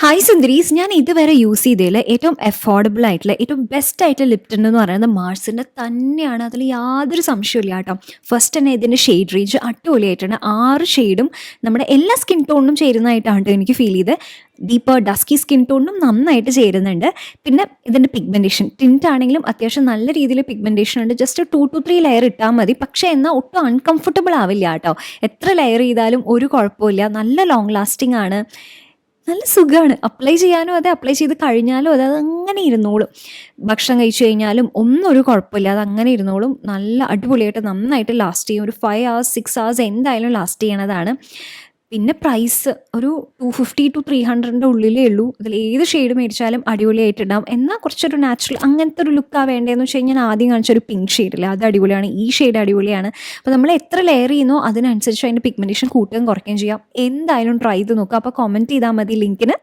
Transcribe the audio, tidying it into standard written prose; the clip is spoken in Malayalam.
ഹായ് സുന്ദരീസ്, ഞാൻ ഇതുവരെ യൂസ് ചെയ്തതിൽ ഏറ്റവും അഫോർഡബിൾ ആയിട്ടുള്ള ഏറ്റവും ബെസ്റ്റ് ആയിട്ടുള്ള ലിപ് ടിൻ്റ് എന്ന് പറയുന്നത് മാർസിൻ്റെ തന്നെയാണ്. അതിൽ യാതൊരു സംശയമില്ല കേട്ടോ. ഫസ്റ്റ് തന്നെ ഇതിൻ്റെ ഷെയ്ഡ് റേഞ്ച് അടിപൊളിയായിട്ടാണ്. 6 ഷെയ്ഡും നമ്മുടെ എല്ലാ സ്കിൻ ടോണിനും ചേരുന്നതായിട്ടാണ് എനിക്ക് ഫീൽ ചെയ്ത്. ഡീപ്പർ ഡസ്കി സ്കിൻ ടോണിനും നന്നായിട്ട് ചേരുന്നുണ്ട്. പിന്നെ ഇതിൻ്റെ പിഗ്മെൻറ്റേഷൻ ടിൻ്റ് ആണെങ്കിലും അത്യാവശ്യം നല്ല രീതിയിൽ പിഗ്മെൻറ്റേഷൻ ഉണ്ട്. ജസ്റ്റ് 2 to 3 ലെയർ ഇട്ടാൽ മതി. പക്ഷേ എന്നാൽ ഒട്ടും അൺകംഫർട്ടബിൾ ആവില്ല കേട്ടോ. എത്ര ലെയർ ചെയ്താലും ഒരു കുഴപ്പമില്ല. നല്ല ലോങ് ലാസ്റ്റിംഗ് ആണ്. നല്ല സുഖമാണ് അപ്ലൈ ചെയ്യാനും. അതെ, അപ്ലൈ ചെയ്ത് കഴിഞ്ഞാലും അതെ, അതങ്ങനെ ഇരുന്നോളും. ഭക്ഷണം കഴിച്ചു കഴിഞ്ഞാലും ഒന്നും ഒരു കുഴപ്പമില്ല, അതങ്ങനെ ഇരുന്നോളും. നല്ല അടിപൊളിയായിട്ട് നന്നായിട്ട് ലാസ്റ്റ് ചെയ്യും. ഒരു 5 hours 6 hours എന്തായാലും ലാസ്റ്റ് ചെയ്യണതാണ്. പിന്നെ പ്രൈസ് ഒരു 250 to 300 ഉള്ളിലേ ഉള്ളൂ. ഇതിൽ ഏത് ഷെയ്ഡ് മേടിച്ചാലും അടിപൊളിയായിട്ടുണ്ടാവും. എന്നാൽ കുറച്ചൊരു നാച്ചുറൽ അങ്ങനത്തെ ഒരു ലുക്കാണ് വേണ്ടതെന്ന് വെച്ച് കഴിഞ്ഞാൽ ആദ്യം കാണിച്ചൊരു പിങ്ക് ഷെയ്ഡില്ല, അത് അടിപൊളിയാണ്. ഈ ഷെയ്ഡ് അടിപൊളിയാണ്. അപ്പോൾ നമ്മൾ എത്ര ലെയർ ചെയ്യുന്നോ അതിനനുസരിച്ച് അതിൻ്റെ പിഗ്മെൻറ്റേഷൻ കൂട്ടുകയും കുറയ്ക്കുകയും ചെയ്യാം. എന്തായാലും ട്രൈ ചെയ്ത് നോക്കുക. അപ്പോൾ കമൻറ്റ് ചെയ്താൽ മതി ലിങ്കിന്.